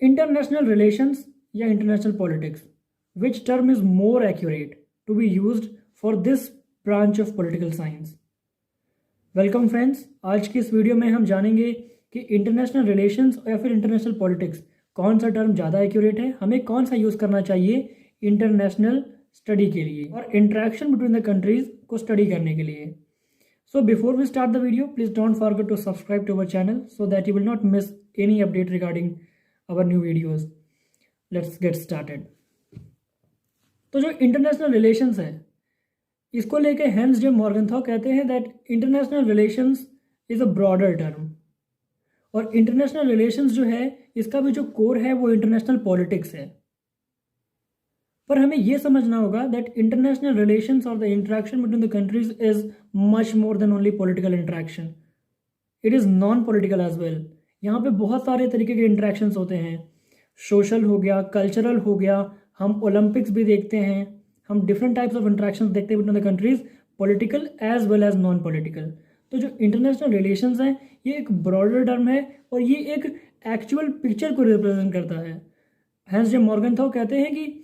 International relations या international politics, which term is more accurate to be used for this branch of political science? Welcome friends, आज की इस video में हम जानेंगे कि इंटरनेशनल रिलेशंस या फिर इंटरनेशनल पॉलिटिक्स कौन सा टर्म ज़्यादा एक्यूरेट है, हमें कौन सा यूज़ करना चाहिए इंटरनेशनल स्टडी के लिए और इंटरेक्शन बिटवीन द कंट्रीज़ को स्टडी करने के लिए. So before we start the video, please don't forget to subscribe to our channel so that you will not miss any update regarding our new videos. Let's get started. तो जो international relations है, इसको लेके hence जे मॉर्गनथॉ कहते हैं that international relations is a broader term. और international relations जो है, इसका भी जो कोर है वो इंटरनेशनल पॉलिटिक्स है. पर हमें यह समझना होगा दैट इंटरनेशनल रिलेशंस और the interaction between the countries is much more than only political interaction. It is non political as well. यहाँ पे बहुत सारे तरीके के इंटरेक्शंस होते हैं. सोशल हो गया, कल्चरल हो गया, हम ओलंपिक्स भी देखते हैं, हम डिफरेंट टाइप्स ऑफ इंटरेक्शंस देखते हैं between the countries, political as well as non political. तो जो इंटरनेशनल रिलेशंस हैं, ये एक ब्रॉडर टर्म है और ये एक एक्चुअल पिक्चर को रिप्रेजेंट करता है. हेंस जे मॉर्गनथॉ कहते हैं कि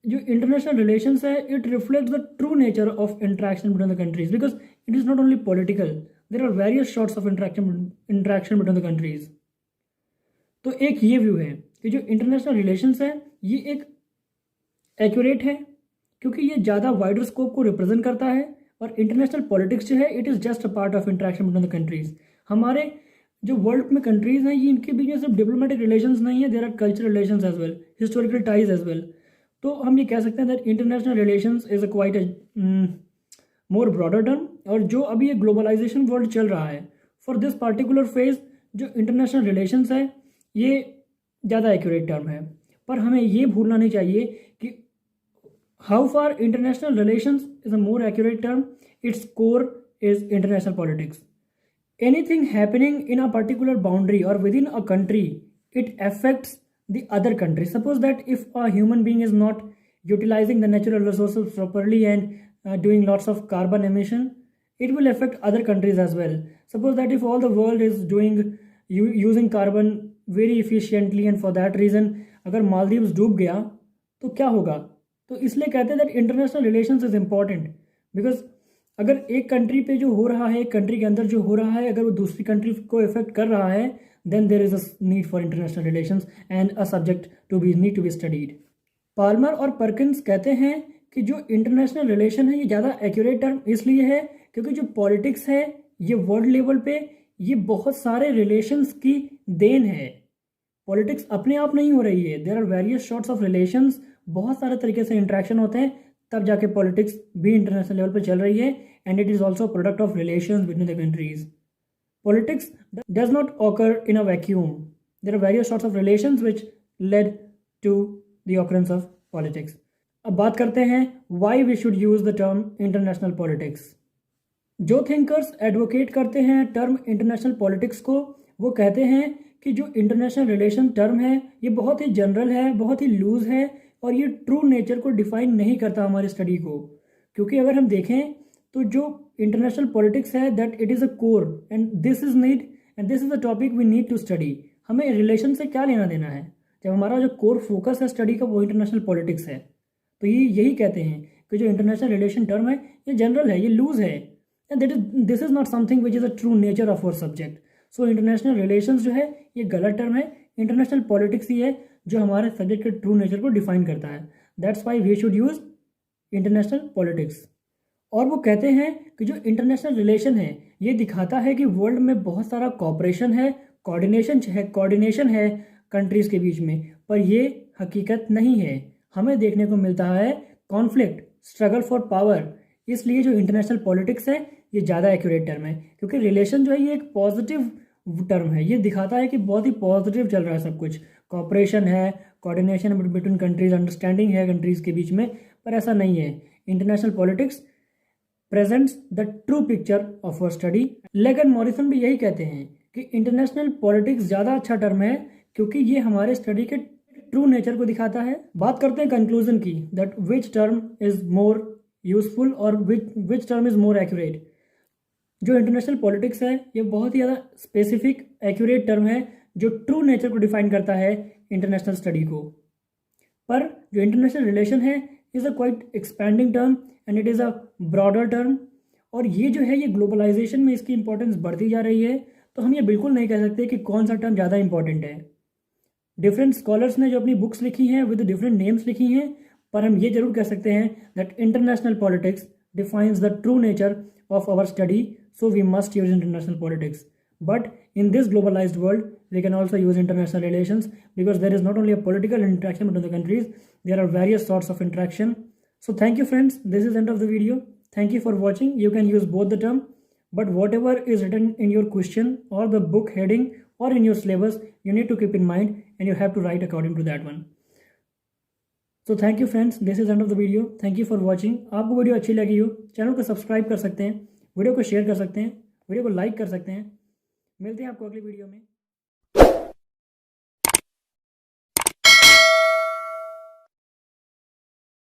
जो इंटरनेशनल रिलेशंस है, it reflects the true nature of interaction between the countries because it is not only political, there are various sorts of interaction between the countries. तो एक ये व्यू है कि जो इंटरनेशनल रिलेशंस है, ये एक एक्यूरेट है क्योंकि ये ज़्यादा वाइडर स्कोप को रिप्रेजेंट करता है. और इंटरनेशनल पॉलिटिक्स जो है, it is just a part of interaction between the countries. हमारे जो वर्ल्ड में कंट्रीज हैं, ये इनके बीच में सिर्फ डिप्लोमेटिक रिलेशंस नहीं है, there are cultural relations as well, historical ties as well. तो हम ये कह सकते हैं that international relations is a quite more broader term. और जो अभी ये ग्लोबलाइजेशन वर्ल्ड चल रहा है, फॉर दिस पार्टिकुलर फेज जो इंटरनेशनल रिलेशंस है, ये ज़्यादा एक्यूरेट टर्म है. पर हमें ये भूलना नहीं चाहिए कि how far international relations is a more accurate term, its core is international politics. Anything happening in a particular boundary or within a country, it affects the other country. Suppose that if a human being is not utilizing the natural resources properly and doing lots of carbon emission, it will affect other countries as well. Suppose that if all the world is doing using carbon very efficiently and for that reason अगर मालदीव्स डूब गया तो क्या होगा. तो इसलिए कहते हैं that international relations is important because अगर एक कंट्री पे जो हो रहा है, एक कंट्री के अंदर जो हो रहा है, अगर वो दूसरी कंट्री को इफेक्ट कर रहा है, then there is a need for international relations and a subject to be need to be studied. Palmer और पर्किंस कहते हैं कि जो इंटरनेशनल रिलेशन है, ये ज़्यादा एक्यूरेट टर्म इसलिए है क्योंकि जो पॉलिटिक्स है, ये वर्ल्ड लेवल पे ये बहुत सारे रिलेशंस की देन है. पॉलिटिक्स अपने आप नहीं हो रही है, there are various sorts of relations, बहुत सारे तरीके से इंटरेक्शन होते हैं, तब जाके पॉलिटिक्स भी इंटरनेशनल लेवल पर चल रही है. And it is also product of relations between the countries. Politics does not occur in a vacuum, there are various sorts of relations which led to the occurrence of politics. अब बात करते हैं why we should use the term international politics. जो thinkers advocate करते हैं term international politics को, वो कहते हैं कि जो इंटरनेशनल रिलेशन टर्म है, ये बहुत ही जनरल है, बहुत ही लूज है और ये ट्रू नेचर को डिफाइन नहीं करता हमारी स्टडी को. क्योंकि अगर हम देखें तो जो इंटरनेशनल पॉलिटिक्स है, that it is a core and this is need and this is a topic we need to study. हमें रिलेशन से क्या लेना देना है जब हमारा जो कोर फोकस है स्टडी का वो इंटरनेशनल पॉलिटिक्स है. तो ये यही कहते हैं कि जो इंटरनेशनल रिलेशन टर्म है, ये जनरल है, ये लूज है and this is not something which is a true nature of our subject. So international relations जो है, ये गलत टर्म है. इंटरनेशनल पॉलिटिक्स ही है जो हमारे सब्जेक्ट के ट्रू नेचर को डिफाइन करता है. That's why we should use international politics. और वो कहते हैं कि जो इंटरनेशनल रिलेशन है, ये दिखाता है कि वर्ल्ड में बहुत सारा कॉपरेशन है, कोऑर्डिनेशन है कंट्रीज़ के बीच में, पर ये हकीकत नहीं है. हमें देखने को मिलता है कॉन्फ्लिक्ट, स्ट्रगल फॉर पावर. इसलिए जो इंटरनेशनल पॉलिटिक्स है, ये ज़्यादा एक्यूरेट टर्म है क्योंकि रिलेशन जो है, ये एक पॉजिटिव टर्म है. ये दिखाता है कि बहुत ही पॉजिटिव चल रहा है सब कुछ, कॉपरेशन है, कोऑर्डिनेशन बिटवीन कंट्रीज, अंडरस्टैंडिंग है कंट्रीज़ के बीच में. पर ऐसा नहीं है. International politics presents the true picture of our study. लेकिन मॉरिसन भी यही कहते हैं कि इंटरनेशनल पॉलिटिक्स ज़्यादा अच्छा टर्म है क्योंकि ये हमारे स्टडी के ट्रू नेचर को दिखाता है. बात करते हैं कंक्लूजन की, that which term is more useful और which term is more accurate. जो इंटरनेशनल पॉलिटिक्स है, ये बहुत ही ज़्यादा स्पेसिफिक एक्यूरेट टर्म है जो ट्रू नेचर को डिफाइन करता है इंटरनेशनल स्टडी को। पर जो इंटरनेशनल रिलेशन है is a quite expanding term and it is a broader term, और ये जो है ये ग्लोबलाइजेशन में इसकी इंपॉर्टेंस बढ़ती जा रही है। तो हम ये बिल्कुल नहीं कह सकते कि कौन सा टर्म ज़्यादा इंपॉर्टेंट है। डिफरेंट स्कॉलर्स ने जो अपनी बुक्स लिखी हैं विद डिफरेंट नेम्स लिखी हैं, पर हम ये जरूर कह सकते हैं that international politics defines the true nature of our study, so we must use international politics. But in this globalized world, we can also use international relations, because there is not only a political interaction between the countries, there are various sorts of interaction. So thank you friends, this is end of the video. Thank you for watching. You can use both the term, but whatever is written in your question or the book heading or in your syllabus, you need to keep in mind and you have to write according to that one. तो thank you friends, this is end of the video. Thank you for watching. आपको video अच्छी लगी हो, channel को subscribe कर सकते हैं, video को शेयर कर सकते हैं, वीडियो को लाइक कर सकते हैं। मिलते हैं आपको अगली वीडियो में।